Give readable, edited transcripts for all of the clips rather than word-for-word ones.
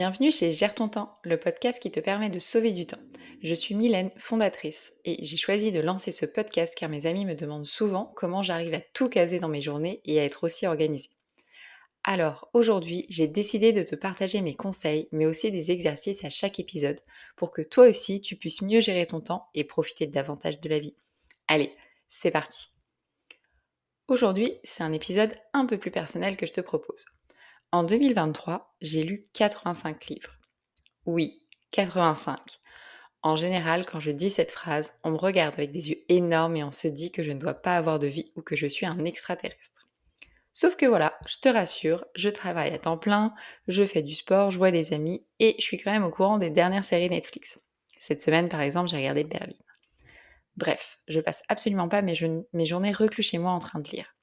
Bienvenue chez Gère ton temps, le podcast qui te permet de sauver du temps. Je suis Mylène, fondatrice, et j'ai choisi de lancer ce podcast car mes amis me demandent souvent comment j'arrive à tout caser dans mes journées et à être aussi organisée. Alors, aujourd'hui, j'ai décidé de te partager mes conseils, mais aussi des exercices à chaque épisode, pour que toi aussi tu puisses mieux gérer ton temps et profiter davantage de la vie. Allez, c'est parti. Aujourd'hui, c'est un épisode un peu plus personnel que je te propose. En 2023, j'ai lu 85 livres. Oui, 85. En général, quand je dis cette phrase, on me regarde avec des yeux énormes et on se dit que je ne dois pas avoir de vie ou que je suis un extraterrestre. Sauf que voilà, je te rassure, je travaille à temps plein, je fais du sport, je vois des amis et je suis quand même au courant des dernières séries Netflix. Cette semaine, par exemple, j'ai regardé Berlin. Bref, je passe absolument pas mes journées reclus chez moi en train de lire.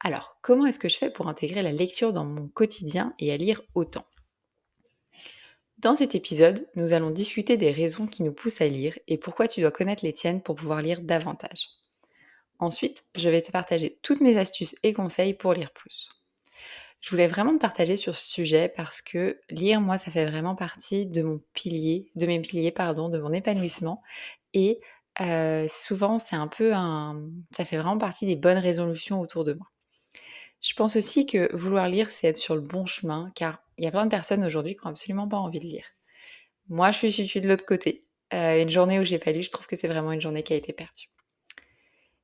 Alors, comment est-ce que je fais pour intégrer la lecture dans mon quotidien et à lire autant? Dans cet épisode, nous allons discuter des raisons qui nous poussent à lire et pourquoi tu dois connaître les tiennes pour pouvoir lire davantage. Ensuite, je vais te partager toutes mes astuces et conseils pour lire plus. Je voulais vraiment te partager sur ce sujet parce que lire, moi, ça fait vraiment partie de mes piliers, pardon, de mon épanouissement. Et souvent, ça fait vraiment partie des bonnes résolutions autour de moi. Je pense aussi que vouloir lire, c'est être sur le bon chemin, car il y a plein de personnes aujourd'hui qui n'ont absolument pas envie de lire. Moi, je suis située de l'autre côté. Une journée où j'ai pas lu, je trouve que c'est vraiment une journée qui a été perdue.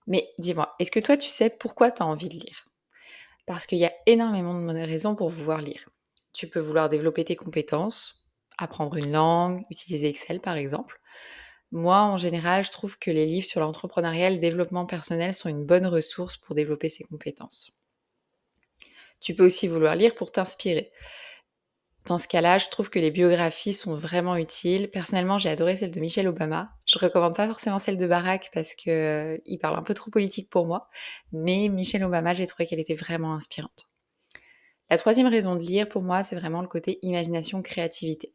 Mais dis-moi, est-ce que toi, tu sais pourquoi tu as envie de lire? Parce qu'il y a énormément de raisons pour vouloir lire. Tu peux vouloir développer tes compétences, apprendre une langue, utiliser Excel par exemple. Moi, en général, je trouve que les livres sur l'entrepreneuriat et le développement personnel sont une bonne ressource pour développer ses compétences. Tu peux aussi vouloir lire pour t'inspirer. Dans ce cas-là, je trouve que les biographies sont vraiment utiles. Personnellement, j'ai adoré celle de Michelle Obama. Je recommande pas forcément celle de Barack parce que, il parle un peu trop politique pour moi, mais Michelle Obama, j'ai trouvé qu'elle était vraiment inspirante. La troisième raison de lire pour moi, c'est vraiment le côté imagination, créativité.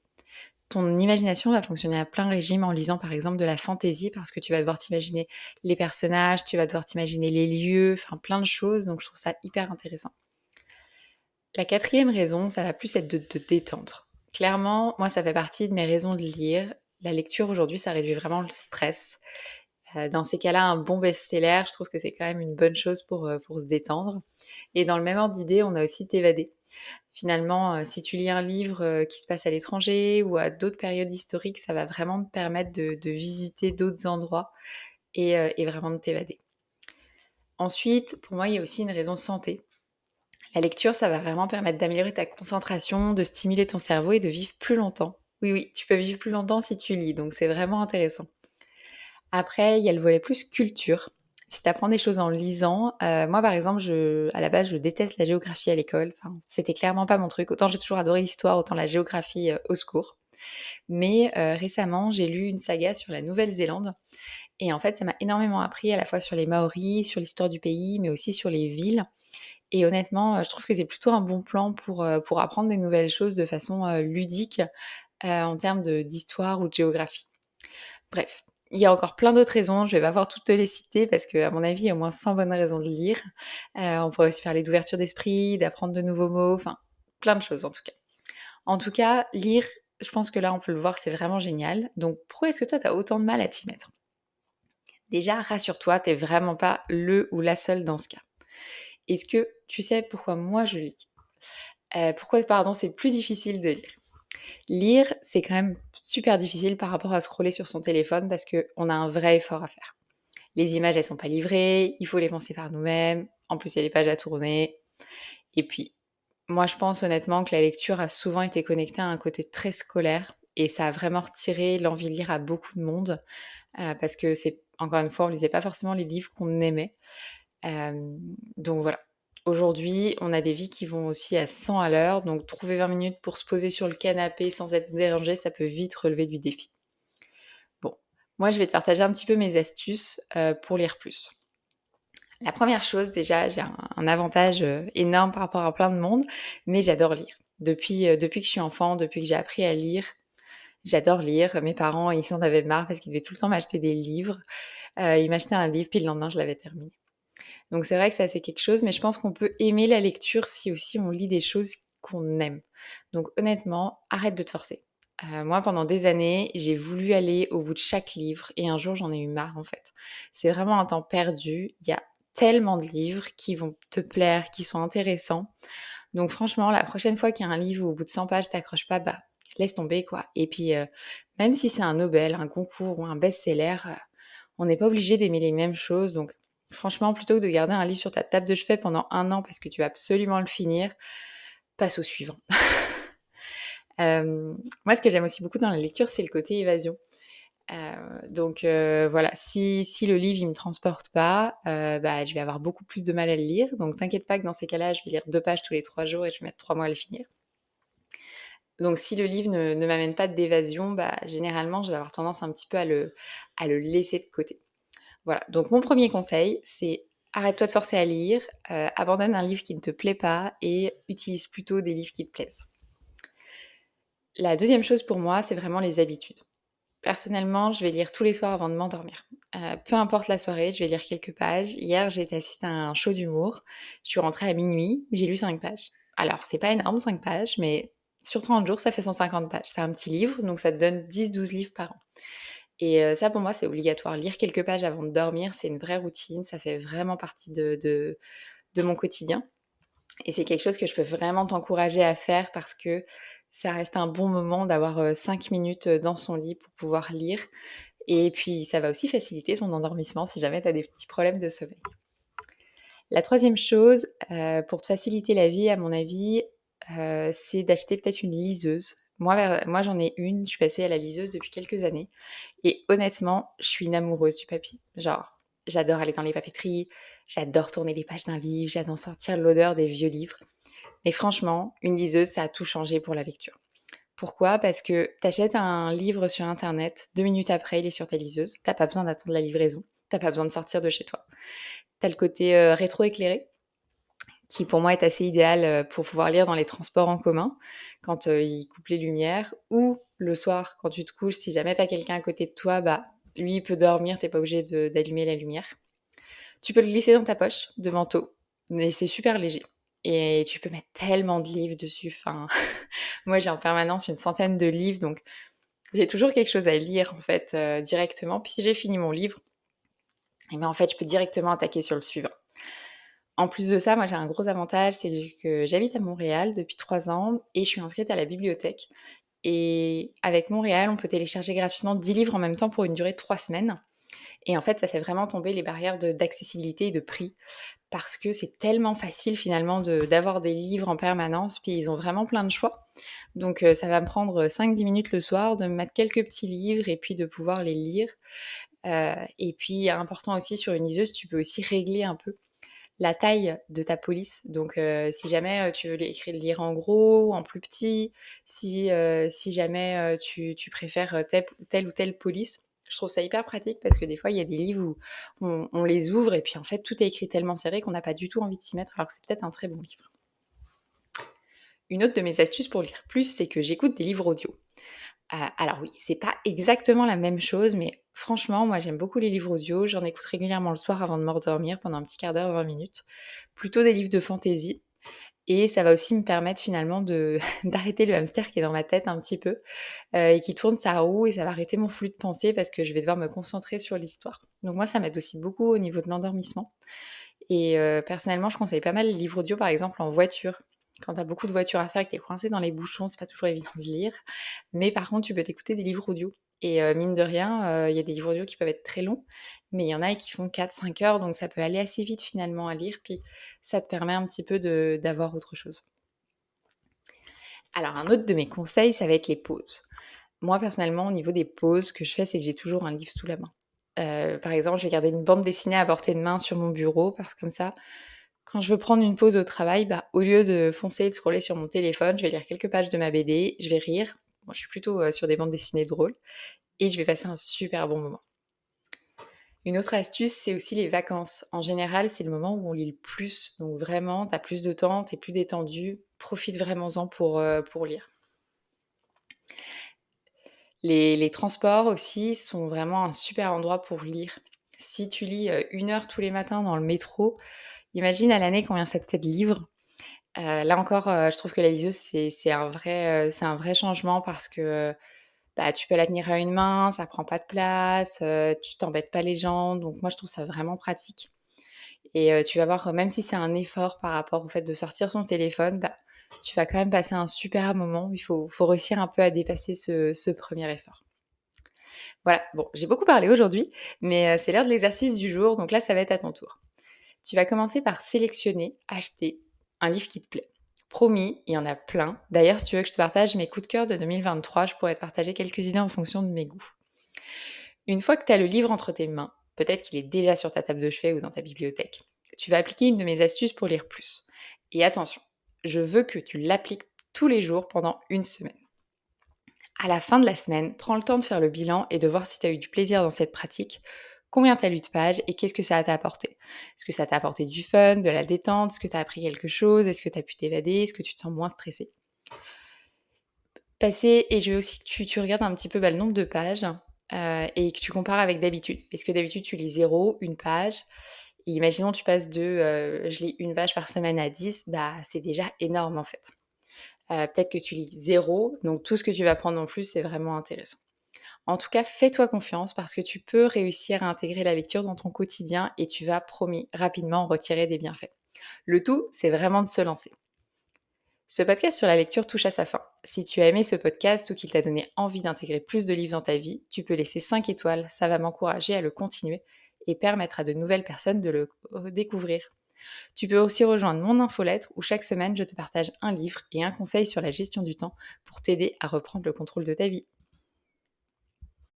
Ton imagination va fonctionner à plein régime en lisant par exemple de la fantaisie parce que tu vas devoir t'imaginer les personnages, tu vas devoir t'imaginer les lieux, enfin plein de choses, donc je trouve ça hyper intéressant. La quatrième raison, ça va plus être de te détendre. Clairement, moi, ça fait partie de mes raisons de lire. La lecture aujourd'hui, ça réduit vraiment le stress. Dans ces cas-là, un bon best-seller, je trouve que c'est quand même une bonne chose pour se détendre. Et dans le même ordre d'idée, on a aussi t'évader. Finalement, si tu lis un livre, qui se passe à l'étranger ou à d'autres périodes historiques, ça va vraiment te permettre de visiter d'autres endroits et vraiment de t'évader. Ensuite, pour moi, il y a aussi une raison santé. La lecture, ça va vraiment permettre d'améliorer ta concentration, de stimuler ton cerveau et de vivre plus longtemps. Oui, oui, tu peux vivre plus longtemps si tu lis, donc c'est vraiment intéressant. Après, il y a le volet plus culture. Si tu apprends des choses en lisant, moi par exemple, à la base, je déteste la géographie à l'école. Enfin, c'était clairement pas mon truc. Autant j'ai toujours adoré l'histoire, autant la géographie, au secours. Mais récemment, j'ai lu une saga sur la Nouvelle-Zélande et en fait, ça m'a énormément appris à la fois sur les Maoris, sur l'histoire du pays, mais aussi sur les villes. Et honnêtement, je trouve que c'est plutôt un bon plan pour apprendre des nouvelles choses de façon, ludique, en termes d'histoire ou de géographie. Bref, il y a encore plein d'autres raisons, je vais pas pouvoir toutes te les citer parce qu'à mon avis, il y a au moins 100 bonnes raisons de lire. On pourrait aussi parler d'ouverture d'esprit, d'apprendre de nouveaux mots, enfin plein de choses en tout cas. En tout cas, lire, je pense que là, on peut le voir, c'est vraiment génial. Donc pourquoi est-ce que toi, tu as autant de mal à t'y mettre? Déjà, rassure-toi, tu es vraiment pas le ou la seule dans ce cas. Est-ce que tu sais pourquoi moi je lis? Pourquoi, pardon, c'est plus difficile de lire? Lire, c'est quand même super difficile par rapport à scroller sur son téléphone parce qu'on a un vrai effort à faire. Les images, elles sont pas livrées, il faut les penser par nous-mêmes, en plus il y a les pages à tourner. Et puis, moi je pense honnêtement que la lecture a souvent été connectée à un côté très scolaire et ça a vraiment retiré l'envie de lire à beaucoup de monde, parce que c'est encore une fois, on lisait pas forcément les livres qu'on aimait. Donc voilà. Aujourd'hui, on a des vies qui vont aussi à 100 à l'heure, donc trouver 20 minutes pour se poser sur le canapé sans être dérangé, ça peut vite relever du défi. Bon, moi je vais te partager un petit peu mes astuces, pour lire plus. La première chose déjà, j'ai un avantage, énorme par rapport à plein de monde, mais j'adore lire. Depuis que je suis enfant, depuis que j'ai appris à lire, j'adore lire. Mes parents, ils s'en avaient marre parce qu'ils devaient tout le temps m'acheter des livres. Ils m'achetaient un livre, puis le lendemain je l'avais terminé. Donc c'est vrai que ça, c'est quelque chose, mais je pense qu'on peut aimer la lecture si aussi on lit des choses qu'on aime. Donc honnêtement, arrête de te forcer. Moi, pendant des années, j'ai voulu aller au bout de chaque livre et un jour, j'en ai eu marre en fait. C'est vraiment un temps perdu. Il y a tellement de livres qui vont te plaire, qui sont intéressants. Donc franchement, la prochaine fois qu'il y a un livre où au bout de 100 pages, t'accroches pas, bah, laisse tomber quoi. Et puis, même si c'est un Nobel, un concours ou un best-seller, on n'est pas obligé d'aimer les mêmes choses. Donc franchement, plutôt que de garder un livre sur ta table de chevet pendant 1 an parce que tu vas absolument le finir, passe au suivant. Moi, ce que j'aime aussi beaucoup dans la lecture, c'est le côté évasion. Donc voilà, si le livre, il me transporte pas, bah, je vais avoir beaucoup plus de mal à le lire. Donc t'inquiète pas que dans ces cas-là, je vais lire 2 pages tous les 3 jours et je vais mettre 3 mois à le finir. Donc si le livre ne m'amène pas d'évasion, bah, généralement, je vais avoir tendance un petit peu à le laisser de côté. Voilà, donc mon premier conseil, c'est arrête-toi de forcer à lire, abandonne un livre qui ne te plaît pas et utilise plutôt des livres qui te plaisent. La deuxième chose pour moi, c'est vraiment les habitudes. Personnellement, je vais lire tous les soirs avant de m'endormir. Peu importe la soirée, je vais lire quelques pages. Hier, j'ai été assister à un show d'humour. Je suis rentrée à minuit, j'ai lu 5 pages. Alors, c'est pas énorme 5 pages, mais sur 30 jours, ça fait 150 pages. C'est un petit livre, donc ça te donne 10-12 livres par an. Et ça, pour moi, c'est obligatoire. Lire quelques pages avant de dormir, c'est une vraie routine. Ça fait vraiment partie de mon quotidien. Et c'est quelque chose que je peux vraiment t'encourager à faire parce que ça reste un bon moment d'avoir 5 minutes dans son lit pour pouvoir lire. Et puis, ça va aussi faciliter ton endormissement si jamais tu as des petits problèmes de sommeil. La troisième chose, pour te faciliter la vie, à mon avis, c'est d'acheter peut-être une liseuse. Moi, j'en ai une, je suis passée à la liseuse depuis quelques années. Et honnêtement, je suis une amoureuse du papier. Genre, j'adore aller dans les papeteries, j'adore tourner les pages d'un livre, j'adore sentir l'odeur des vieux livres. Mais franchement, une liseuse, ça a tout changé pour la lecture. Pourquoi? Parce que t'achètes un livre sur internet, 2 minutes après, il est sur ta liseuse, t'as pas besoin d'attendre la livraison, t'as pas besoin de sortir de chez toi. T'as le côté rétro-éclairé, qui pour moi est assez idéal pour pouvoir lire dans les transports en commun, quand ils coupent les lumières, ou le soir, quand tu te couches, si jamais t'as quelqu'un à côté de toi, bah lui il peut dormir, t'es pas obligé d'allumer la lumière. Tu peux le glisser dans ta poche de manteau, mais c'est super léger. Et tu peux mettre tellement de livres dessus. Enfin, moi j'ai en permanence une centaine de livres, donc j'ai toujours quelque chose à lire en fait directement. Puis si j'ai fini mon livre, et ben en fait je peux directement attaquer sur le suivant. En plus de ça, moi j'ai un gros avantage, c'est que j'habite à Montréal depuis 3 ans et je suis inscrite à la bibliothèque. Et avec Montréal, on peut télécharger gratuitement 10 livres en même temps pour une durée de 3 semaines. Et en fait, ça fait vraiment tomber les barrières d'accessibilité et de prix parce que c'est tellement facile finalement d'avoir des livres en permanence, puis ils ont vraiment plein de choix. Donc ça va me prendre 5-10 minutes le soir de me mettre quelques petits livres et puis de pouvoir les lire. Et puis important aussi sur une liseuse, tu peux aussi régler un peu la taille de ta police. Donc si jamais tu veux lire en gros, en plus petit, si jamais tu préfères telle ou telle police, je trouve ça hyper pratique parce que des fois, il y a des livres où on les ouvre et puis en fait, tout est écrit tellement serré qu'on n'a pas du tout envie de s'y mettre alors que c'est peut-être un très bon livre. Une autre de mes astuces pour lire plus, c'est que j'écoute des livres audio. Alors oui, c'est pas exactement la même chose, mais franchement, moi j'aime beaucoup les livres audio. J'en écoute régulièrement le soir avant de m'endormir pendant un petit quart d'heure, 20 minutes. Plutôt des livres de fantaisie. Et ça va aussi me permettre finalement d'arrêter le hamster qui est dans ma tête un petit peu et qui tourne sa roue et ça va arrêter mon flux de pensée parce que je vais devoir me concentrer sur l'histoire. Donc moi, ça m'aide aussi beaucoup au niveau de l'endormissement. Et personnellement, je conseille pas mal les livres audio, par exemple, en voiture. Quand tu as beaucoup de voitures à faire et que tu es coincé dans les bouchons, c'est pas toujours évident de lire. Mais par contre, tu peux t'écouter des livres audio. Et mine de rien, il y a des livres audio qui peuvent être très longs, mais il y en a qui font 4-5 heures, donc ça peut aller assez vite finalement à lire, puis ça te permet un petit peu d'avoir autre chose. Alors un autre de mes conseils, ça va être les pauses. Moi personnellement, au niveau des pauses, ce que je fais, c'est que j'ai toujours un livre sous la main. Par exemple, je vais garder une bande dessinée à portée de main sur mon bureau parce que comme ça, quand je veux prendre une pause au travail, bah, au lieu de foncer et de scroller sur mon téléphone, je vais lire quelques pages de ma BD, je vais rire. Moi, je suis plutôt sur des bandes dessinées drôles et je vais passer un super bon moment. Une autre astuce, c'est aussi les vacances. En général, c'est le moment où on lit le plus. Donc vraiment, tu as plus de temps, tu es plus détendu. Profite vraiment-en pour lire. Les transports aussi sont vraiment un super endroit pour lire. Si tu lis 1 heure tous les matins dans le métro, imagine à l'année combien ça te fait de livres. Là encore, je trouve que la visio, c'est un vrai changement parce que, bah, tu peux la tenir à une main, ça prend pas de place, tu t'embêtes pas les gens, donc moi, je trouve ça vraiment pratique et tu vas voir, même si c'est un effort par rapport au fait de sortir son téléphone, bah, tu vas quand même passer un super moment. Il faut réussir un peu à dépasser ce 1er effort. Voilà, bon, j'ai beaucoup parlé aujourd'hui, mais c'est l'heure de l'exercice du jour, donc là, ça va être à ton tour. Tu vas commencer par sélectionner, acheter un livre qui te plaît. Promis, il y en a plein. D'ailleurs, si tu veux que je te partage mes coups de cœur de 2023, je pourrais te partager quelques idées en fonction de mes goûts. Une fois que tu as le livre entre tes mains, peut-être qu'il est déjà sur ta table de chevet ou dans ta bibliothèque, tu vas appliquer une de mes astuces pour lire plus. Et attention, je veux que tu l'appliques tous les jours pendant une semaine. À la fin de la semaine, prends le temps de faire le bilan et de voir si tu as eu du plaisir dans cette pratique, combien tu as lu de pages et qu'est-ce que ça t'a apporté. Est-ce que ça t'a apporté du fun, de la détente? Est-ce que tu as appris quelque chose? Est-ce que tu as pu t'évader? Est-ce que tu te sens moins stressé? Et je veux aussi que tu regardes un petit peu, bah, le nombre de pages, et que tu compares avec d'habitude. Est-ce que d'habitude tu lis zéro, une page? Et imaginons tu passes de, je lis une page par semaine à 10, bah, c'est déjà énorme en fait. Peut-être que tu lis zéro, donc tout ce que tu vas prendre en plus, c'est vraiment intéressant. En tout cas, fais-toi confiance parce que tu peux réussir à intégrer la lecture dans ton quotidien et tu vas, promis, rapidement en retirer des bienfaits. Le tout, c'est vraiment de se lancer. Ce podcast sur la lecture touche à sa fin. Si tu as aimé ce podcast ou qu'il t'a donné envie d'intégrer plus de livres dans ta vie, tu peux laisser 5 étoiles, ça va m'encourager à le continuer et permettre à de nouvelles personnes de le découvrir. Tu peux aussi rejoindre mon infolettre où chaque semaine je te partage un livre et un conseil sur la gestion du temps pour t'aider à reprendre le contrôle de ta vie.